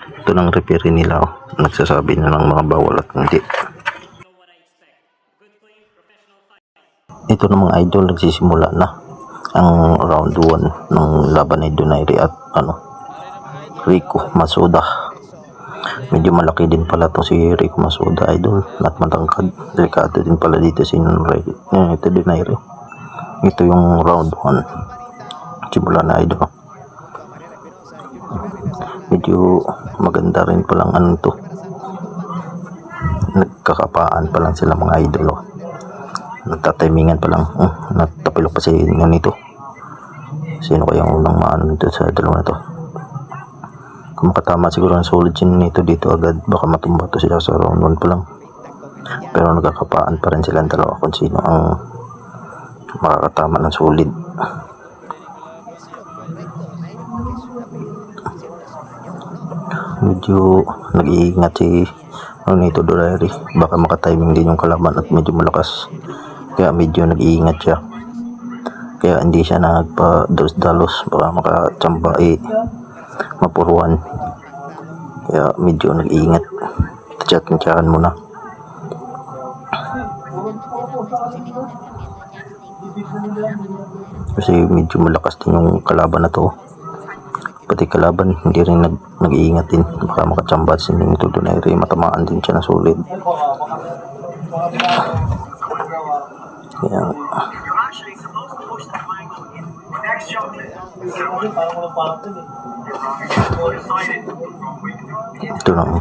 Ito ng referee nila, oh. Nagsasabi na ng mga bawal at hindi. Ito ng mga idol, nagsisimula na ang round 1 ng laban ni Donaire at Rico Masuda. Medyo malaki din pala to si Rico Masuda, idol, at matangkad. Delikado din pala dito si Donaire. Ito yung round 1. Simula na, idol. Medyo maganda rin palang to. Nagkakapaan pa lang sila mga idol, oh. Nagtatimingan pa lang. Natapilok pa si nito. Sino kaya ang unang maano nito sa dalawa na to? Kung makatama siguro ang solid chin nito dito agad, baka matumba to sila sa round 1 pa lang. Pero nagkakapaan pa rin silang dalawa kung sino ang makakatama ng solid. Medyo nag-iingat si nito Donaire, baka makatiming din yung kalaban at medyo malakas, kaya medyo nag-iingat siya, kaya hindi siya nagpa-dalos, baka makachamba mapuruan, kaya medyo nag-iingat. Tiyat-tiyatan muna. Kasi medyo malakas din yung kalaban na to, pati kalaban hindi rin nag-iingat din, baka makachamba si nito Donaire, matamaan din siya na solid. Kaya ito lang,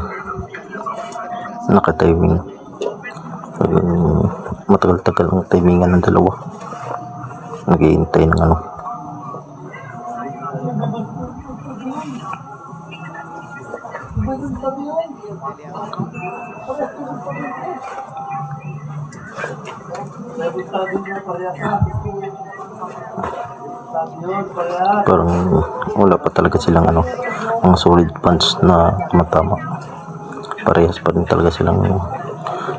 naka-timing. Matagal-tagal ang timingan ng dalawa, naghihintay ng parang wala pa talaga silang mga solid punch na tumatama. Parehas pa rin talaga silang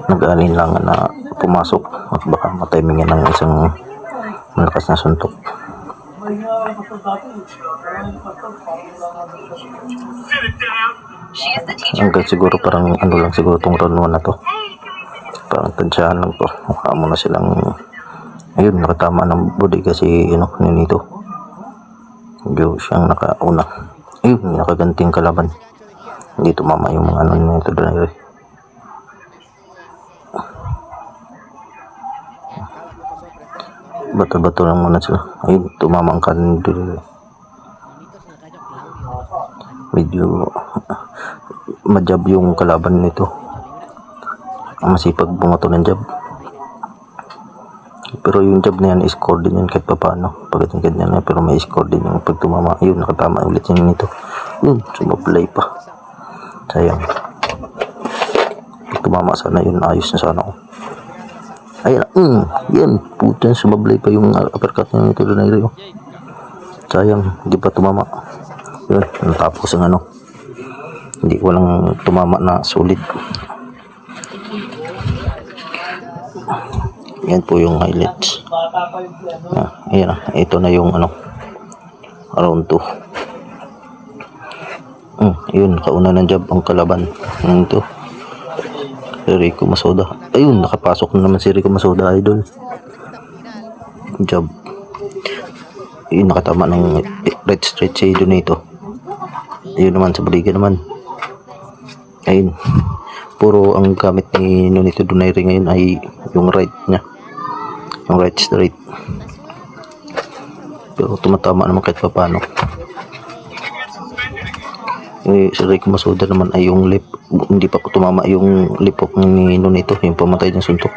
nag-aalinlangan na pumasok at baka matimingan ng isang malakas na suntok. Hanggang siguro parang lang siguro tong round 1 na to, parang tansyahan lang to. Mukha mo na silang ayun, nakatama ng body kasi nito medyo siyang nakauna. Ayun, nakaganting kalaban, hindi tumama yung mga nito Donaire. Bato-bato lang muna sila. Ayun, tumama ang kanan dito. Medyo majab yung kalaban nito, masipag bumato ng jab, pero yung jab na yan score din yan kahit paano, pag ganyan na, pero may score din yung pag tumama. Ayun, nakatama ulit yun nito. Yun, sumablay pa, sayang. Pag tumama sana yun, ayos na sana. Ayan, yan, putan, sumablay pa yung uppercut niya nito Donaire. Sayang, hindi pa tumama. Yun, natapos ang hindi ko lang tumama na solid. Yan po yung highlights. Ayan, ito na yung round 2. Yun, kauna ng jab ang kalaban. Ito Rico Masuda. Ayun, nakapasok na naman si Rico Masuda, idol. Jab. Ayun, nakatama ng right straight si Donito. Ayun naman, sa baliga naman. Ayun, puro ang gamit ni nito Donaire ngayon ay yung right niya, yung right straight, pero tumatama naman kahit pa paano. Si Rico Masuda naman ay yung lip, hindi pa tumama yung lipok ni nito, yung pamatay ng suntok.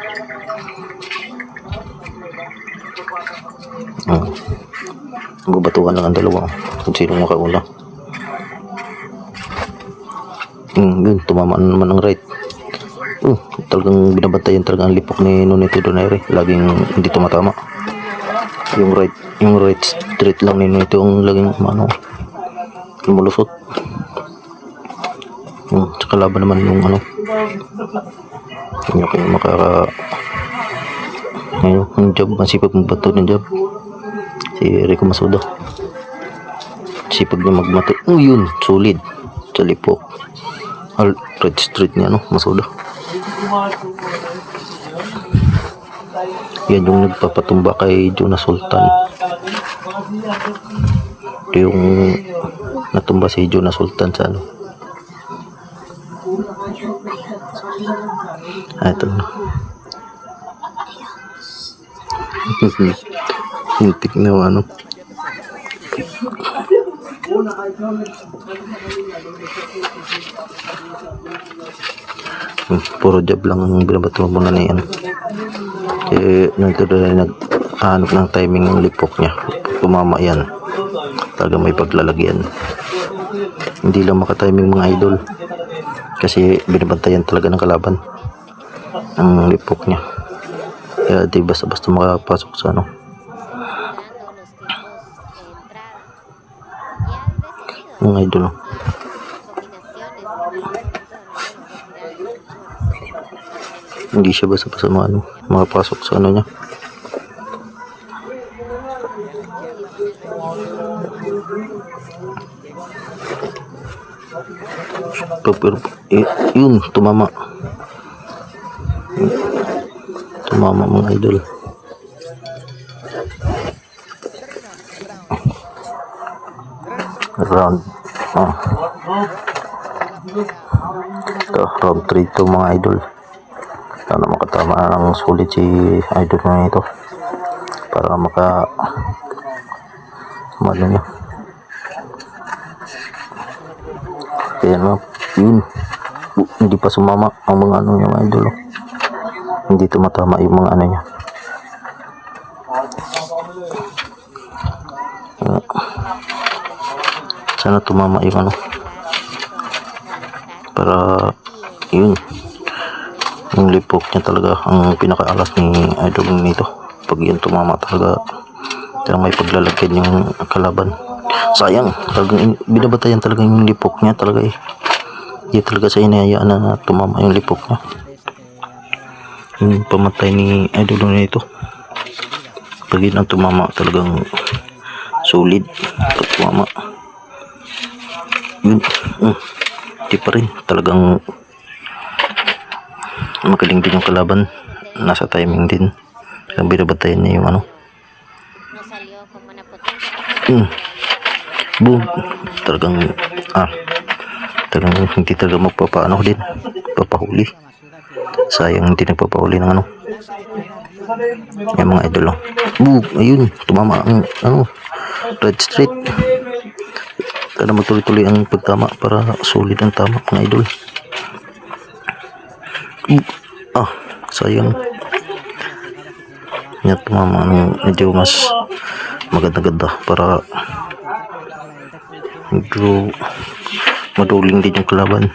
Babatukan lang ang dalawa kung sino makauna. Yun, tumama naman ang right. Talagang binabantayan talaga ang lipok ni nito Donaire, laging hindi tumatama. Yung right straight lang ni nito yung laging lumulusot. Sa kalaban naman yung hindi kayo yung jab, masipag magbato ng jab si Rico Masuda, sipag niya magmato. Yun, solid. sa lipok. Red Street niya, no? Masuda. Yan yung nagpapatumba kay Jonas Sultan. Ito yung natumba si Jonas Sultan sa ano. Ito. Hintik na ano. Puro job lang ang binabato mo na yan. Nandito na naghanap ng timing ng lipok niya. Tumama yan. Talaga may paglalagyan. Hindi lang makatiming mga idol. Kasi binabantayan talaga ng kalaban ang lipok niya. Kaya di basta-basta makapasok sa ano. Mga idol. Hindi siya basta-basta makapasok sa ano niya. Pero yun, tumama mga idol. Round round 3 to mga idol. Sana makatama ng sulit si idol na ito para ano niya. Kaya yun, hindi pa sumama ang mga ano niya mga idol. Hindi tumatama yung mga ano niya. Sana tumama yung ano para yun yung lipok niya talaga ang pinakaalas ni idol nito. Pag yun tumama talaga may paglalagyan yung kalaban. Sayang, talagang binabatayan talaga yung lipok niya talaga eh. Hindi talaga sa inayaan na tumama yung lipok niya. Yung pamatay ni idol nito, pag yun ang tumama talagang solid. Pag tumama yun, di pa rin talagang magaling din yung kalaban, nasa timing din. Kaya binabatayan niya yung ano. Boom, talagang hindi talaga magpapaano din, papahuli. Sayang hindi nagpapahuli ng ano yung mga idol. Boom, ayun, tumama ang ano, Red Street. Kaya magtuloy-tuloy ang pagtama para solid ang tama mga idol. Sayang niya tumama ng medyo mas maganda-ganda para medyo maduling din yung kalaban.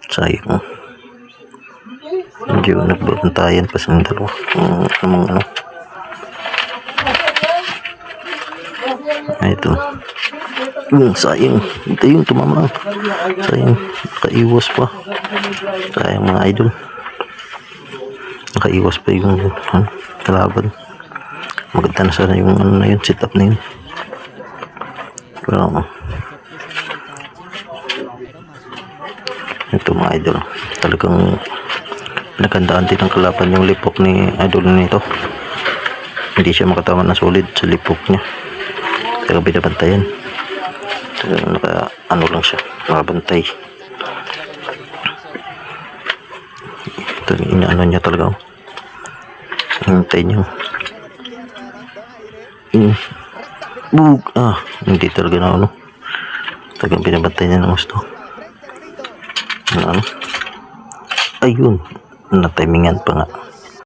Sayang medyo nagbabantayan pa sa dalawa ng ano. Ito sayang, ito yung tumama. Sayang, nakaiwas pa. Sayang mga idol, nakaiwas pa yung kalaban. Maganda na sana yung ano na yun, setup na yun. Pero ito mga idol, talagang pinagandaan din ng kalaban yung lipok ni idol nito. Hindi siya makatama na solid sa lipok niya. Kaya binabantayan. Naka ano lang siya, makabantay. Ito yung inaano niya talaga. Hintay niyo. Hindi talaga na ano. Talagang binabantay niya ng gusto. Ano? Ayun, natimingan pa nga.